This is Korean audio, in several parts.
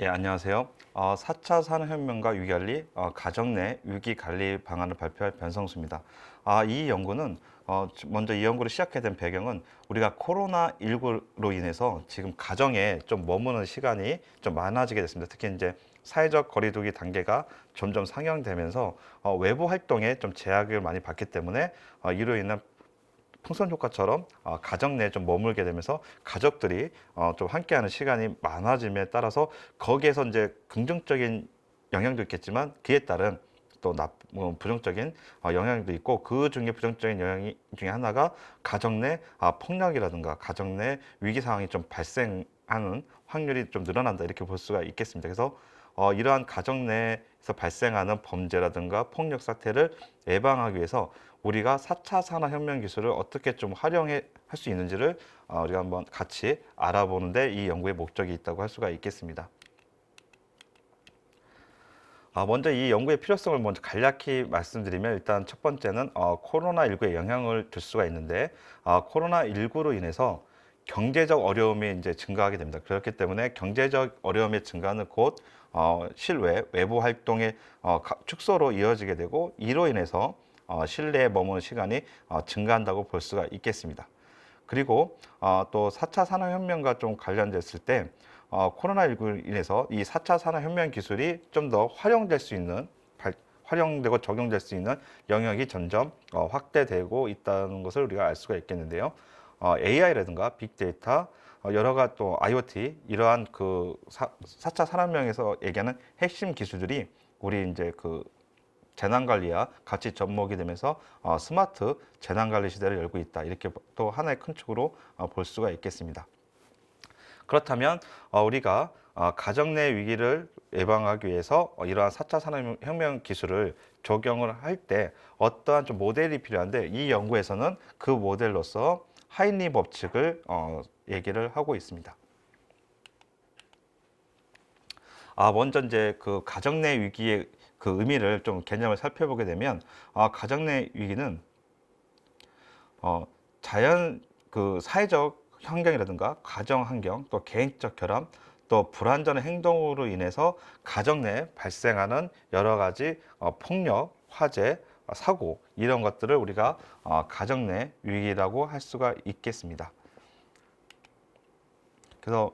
예, 안녕하세요. 4차 산업혁명과 위기관리, 가정 내 위기관리 방안을 발표할 변성수입니다. 이 연구는 먼저 이 연구를 시작하게 된 배경은 우리가 코로나19로 인해서 지금 가정에 좀 머무는 시간이 좀 많아지게 됐습니다. 특히 이제 사회적 거리두기 단계가 점점 상향되면서 외부 활동에 좀 제약을 많이 받기 때문에 이로 인한 풍선 효과처럼 가정 내에 좀 머물게 되면서 가족들이 좀 함께하는 시간이 많아짐에 따라서 거기에서 이제 긍정적인 영향도 있겠지만 그에 따른 또 부정적인 영향도 있고, 그 중에 부정적인 영향 중에 하나가 가정 내 폭력이라든가 가정 내 위기 상황이 좀 발생하는 확률이 좀 늘어난다, 이렇게 볼 수가 있겠습니다. 그래서 이러한 가정 내에서 발생하는 범죄라든가 폭력 사태를 예방하기 위해서 우리가 4차 산업혁명 기술을 어떻게 좀 활용해 할 수 있는지를 우리가 한번 같이 알아보는데 이 연구의 목적이 있다고 할 수가 있겠습니다. 먼저 이 연구의 필요성을 먼저 간략히 말씀드리면, 일단 첫 번째는 코로나19에 영향을 줄 수가 있는데, 코로나19로 인해서 경제적 어려움이 이제 증가하게 됩니다. 그렇기 때문에 경제적 어려움의 증가는 곧 실외 외부 활동의 축소로 이어지게 되고, 이로 인해서 실내에 머무는 시간이 증가한다고 볼 수가 있겠습니다. 그리고 또 4차 산업혁명과 좀 관련됐을 때 코로나19로 인해서 이 4차 산업혁명 기술이 좀 더 활용될 수 있는, 활용되고 적용될 수 있는 영역이 점점 확대되고 있다는 것을 우리가 알 수가 있겠는데요. AI라든가 빅데이터, 여러 가지 또 IoT, 이러한 그 4차 산업혁명에서 얘기하는 핵심 기술들이 우리 이제 그 재난관리와 같이 접목이 되면서 스마트 재난관리 시대를 열고 있다, 이렇게 또 하나의 큰 축으로 볼 수가 있겠습니다. 그렇다면 우리가 가정 내 위기를 예방하기 위해서 이러한 4차 산업혁명 기술을 적용을 할 때 어떠한 좀 모델이 필요한데, 이 연구에서는 그 모델로서 하인리 법칙을 얘기를 하고 있습니다. 먼저 이제 그 가정 내 위기의 그 의미를 좀 개념을 살펴보게 되면, 가정 내 위기는 자연 그 사회적 환경이라든가 가정 환경, 또 개인적 결함, 또 불완전한 행동으로 인해서 가정 내에 발생하는 여러 가지 폭력, 화재, 사고, 이런 것들을 우리가 가정 내 위기라고 할 수가 있겠습니다. 그래서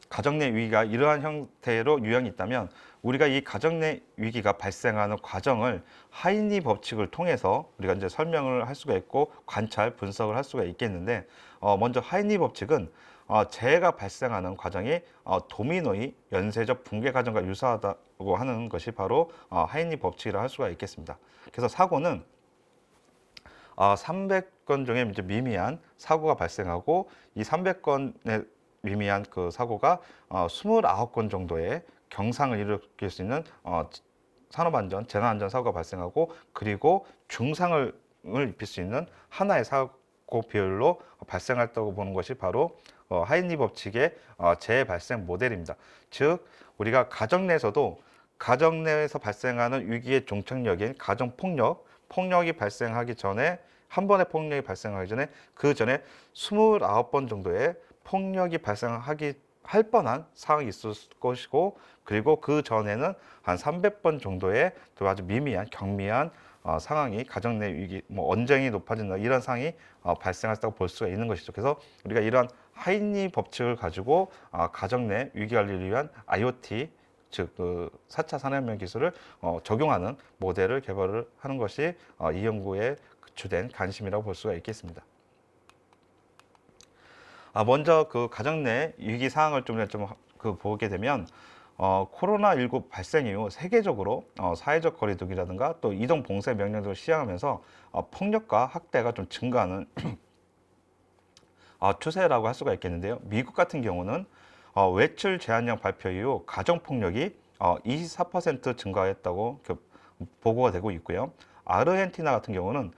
가정 내 위기가 이러한 형태로 유형이 있다면, 우리가 이 가정 내 위기가 발생하는 과정을 하인리 법칙을 통해서 우리가 이제 설명을 할 수가 있고 관찰, 분석을 할 수가 있겠는데, 먼저 하인리 법칙은 재해가 발생하는 과정이 도미노의 연쇄적 붕괴 과정과 유사하다고 하는 것이 바로 하인리 법칙이라 할 수가 있겠습니다. 그래서 사고는 300건 중에 이제 미미한 사고가 발생하고, 이 300건의 미미한 그 사고가 29건 정도의 경상을 일으킬 수 있는 산업안전, 재난안전 사고가 발생하고, 그리고 중상을 입힐 수 있는 하나의 사고 비율로 발생했다고 보는 것이 바로 하인리 법칙의 재발생 모델입니다. 즉, 우리가 가정 내에서도 가정 내에서 발생하는 위기의 종착역인 가정폭력, 폭력이 발생하기 전에, 한 번의 폭력이 발생하기 전에 그 전에 29번 정도의 폭력이 발생하기 할 뻔한 상황이 있을 것이고, 그리고 그 전에는 한 300번 정도의 또 아주 미미한 경미한 상황이, 가정 내 위기, 뭐 언쟁이 높아진다, 이런 상황이 발생했다고 볼 수가 있는 것이죠. 그래서 우리가 이러한 하인리 법칙을 가지고 가정 내 위기 관리를 위한 IoT, 즉 그 4차 산업혁명 기술을 적용하는 모델을 개발을 하는 것이 이 연구의 주된 관심이라고 볼 수가 있겠습니다. 먼저 그 가정 내 위기 상황을 좀 그 보게 되면, 코로나19 발생 이후 세계적으로 사회적 거리두기라든가 또 이동 봉쇄 명령 등을 시행하면서 폭력과 학대가 좀 증가하는 추세라고 할 수가 있겠는데요. 미국 같은 경우는 외출 제한령 발표 이후 가정 폭력이 24% 증가했다고 보고가 되고 있고요. 아르헨티나 같은 경우는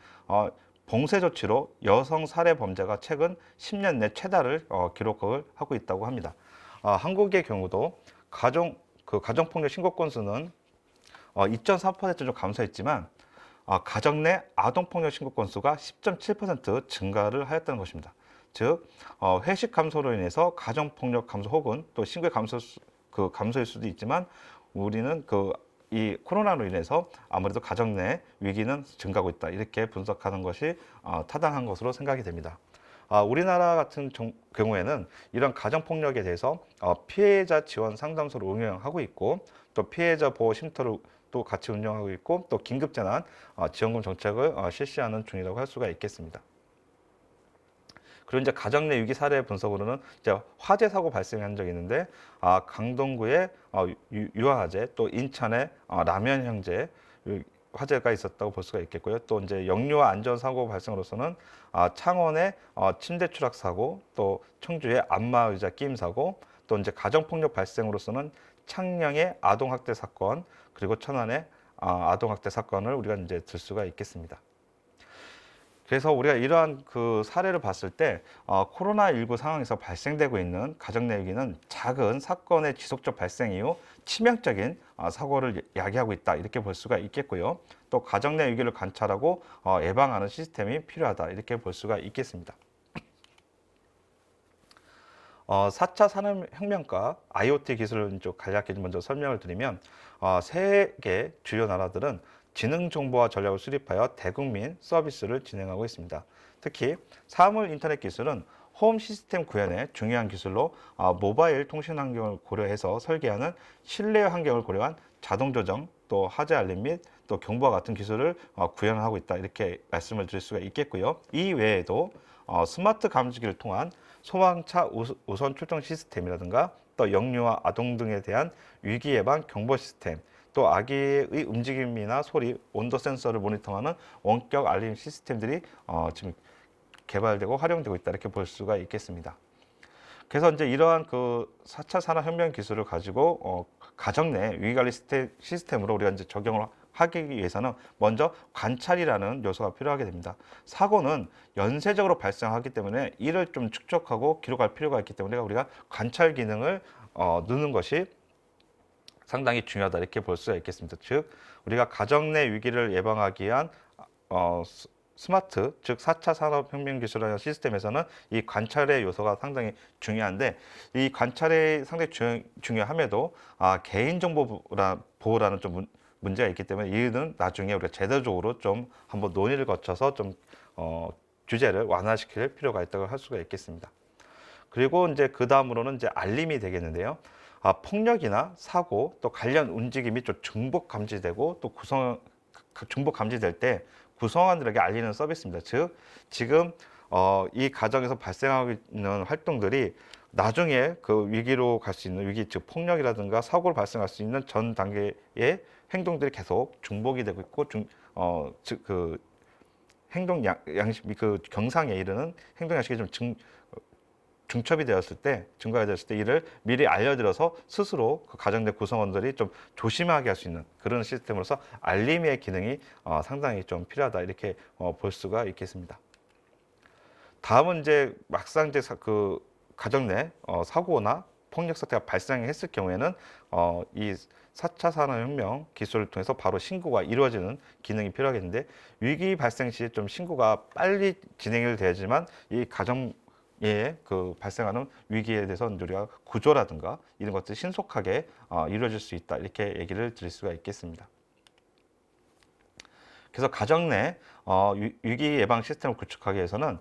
봉쇄 조치로 여성 살해 범죄가 최근 10년 내 최다를 기록을 하고 있다고 합니다. 한국의 경우도 가정폭력 신고 건수는 2.4%좀 감소했지만 가정 내 아동폭력 신고 건수가 10.7% 증가를 하였다는 것입니다. 즉 회식 감소로 인해서 가정 폭력 감소 혹은 또 신고의 감소일 수도 있지만 우리는 이 코로나로 인해서 아무래도 가정 내 위기는 증가하고 있다. 이렇게 분석하는 것이 타당한 것으로 생각이 됩니다. 우리나라 같은 경우에는 이런 가정폭력에 대해서 피해자 지원 상담소를 운영하고 있고 또 피해자 보호 쉼터를 또 같이 운영하고 있고 또 긴급재난 지원금 정책을 실시하는 중이라고 할 수가 있겠습니다. 그리고 이제 가정 내 위기 사례 분석으로는 이제 화재 사고 발생한 적이 있는데 강동구의 유아화재 또 인천의 라면 형제 화재가 있었다고 볼 수가 있겠고요. 또 이제 역류와 안전 사고 발생으로서는 창원의 침대 추락 사고, 또 청주의 안마 의자 끼임 사고, 또 이제 가정 폭력 발생으로서는 창녕의 아동 학대 사건, 그리고 천안의 아동 학대 사건을 우리가 이제 들 수가 있겠습니다. 그래서 우리가 이러한 사례를 봤을 때 코로나19 상황에서 발생되고 있는 가정 내 위기는 작은 사건의 지속적 발생 이후 치명적인 사고를 야기하고 있다 이렇게 볼 수가 있겠고요. 또 가정 내 위기를 관찰하고 예방하는 시스템이 필요하다 이렇게 볼 수가 있겠습니다. 4차 산업혁명과 IoT 기술을 좀 간략히 먼저 설명을 드리면 세계 주요 나라들은 지능 정보화 전략을 수립하여 대국민 서비스를 진행하고 있습니다. 특히 사물 인터넷 기술은 홈 시스템 구현의 중요한 기술로 모바일 통신 환경을 고려해서 설계하는 실내 환경을 고려한 자동 조정, 또 화재 알림 및 또 경보와 같은 기술을 구현하고 있다 이렇게 말씀을 드릴 수가 있겠고요. 이 외에도 스마트 감지기를 통한 소방차 우선 출동 시스템이라든가 또 역류와 아동 등에 대한 위기 예방 경보 시스템, 또 아기의 움직임이나 소리, 온도 센서를 모니터하는 원격 알림 시스템들이 지금 개발되고 활용되고 있다 이렇게 볼 수가 있겠습니다. 그래서 이제 이러한 4차 산업혁명 기술을 가지고 가정 내 위기관리 시스템으로 우리가 이제 적용을 하기 위해서는 먼저 관찰이라는 요소가 필요하게 됩니다. 사고는 연쇄적으로 발생하기 때문에 이를 좀 축적하고 기록할 필요가 있기 때문에 우리가 관찰 기능을 넣는 것이 상당히 중요하다 이렇게 볼 수가 있겠습니다. 즉 우리가 가정 내 위기를 예방하기 위한 스마트, 즉 4차 산업혁명 기술이라는 시스템에서는 이 관찰의 요소가 상당히 중요한데 이 관찰이 상당히 중요함에도 개인정보 보호라는 좀 문제가 있기 때문에 이는 나중에 우리가 제도적으로 좀 한번 논의를 거쳐서 좀 규제를 완화시킬 필요가 있다고 할 수가 있겠습니다. 그리고 이제 그 다음으로는 이제 알림이 되겠는데요. 폭력이나 사고 또 관련 움직임이 좀 중복 감지되고 또 중복 감지될 때 구성원들에게 알리는 서비스입니다. 즉 지금 이 과정에서 발생하고 있는 활동들이 나중에 위기로 갈 수 있는 위기, 즉 폭력이라든가 사고를 발생할 수 있는 전 단계의 행동들이 계속 중복이 되고 있고 즉 행동 양식 경상에 이르는 행동 양식이 좀 중첩이 되었을 때, 증가가 되었을 때 이를 미리 알려드려서 스스로 가정 내 구성원들이 좀 조심하게 할 수 있는 그런 시스템으로서 알림의 기능이 상당히 좀 필요하다 이렇게 볼 수가 있겠습니다. 다음은 이제 막상 이제 가정 내 사고나 폭력 사태가 발생했을 경우에는 이 4차 산업혁명 기술을 통해서 바로 신고가 이루어지는 기능이 필요하겠는데 위기 발생 시 좀 신고가 빨리 진행이 되지만 이 가정 발생하는 위기에 대해서 우리가 구조라든가 이런 것들이 신속하게 이루어질 수 있다 이렇게 얘기를 드릴 수가 있겠습니다. 그래서 가정 내 위기 예방 시스템을 구축하기 위해서는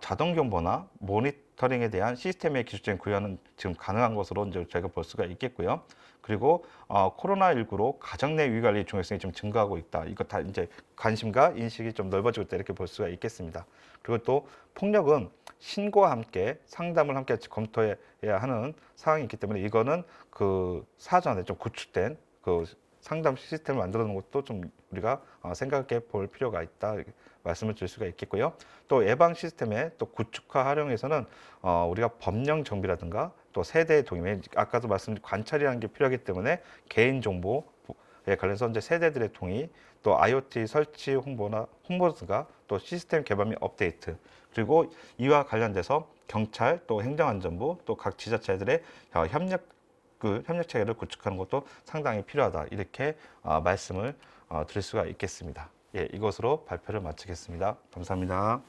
자동 경보나 모니터링에 대한 시스템의 기술적인 구현은 지금 가능한 것으로 이제 저희가 볼 수가 있겠고요. 그리고 코로나19로 가정 내 위기 관리 중요성이 좀 증가하고 있다. 이거 다 이제 관심과 인식이 좀 넓어지고 있다 이렇게 볼 수가 있겠습니다. 그리고 또 폭력은 신고와 함께 상담을 함께 검토해야 하는 상황이 있기 때문에 이거는 사전에 좀 구축된 상담 시스템을 만들어 놓은 것도 좀 우리가 생각해 볼 필요가 있다 말씀을 드릴 수가 있겠고요. 또 예방 시스템의 또 구축화 활용에서는 우리가 법령 정비라든가 또 세대 동의, 아까도 말씀드린 관찰이라는 게 필요하기 때문에 개인 정보에 관련해서 이제 세대들의 동의, 또 IoT 설치 홍보가 또 시스템 개발 및 업데이트, 그리고 이와 관련돼서 경찰, 또 행정안전부, 또 각 지자체들의 협력 체계를 구축하는 것도 상당히 필요하다 이렇게 말씀을 드릴 수가 있겠습니다. 예, 이것으로 발표를 마치겠습니다. 감사합니다.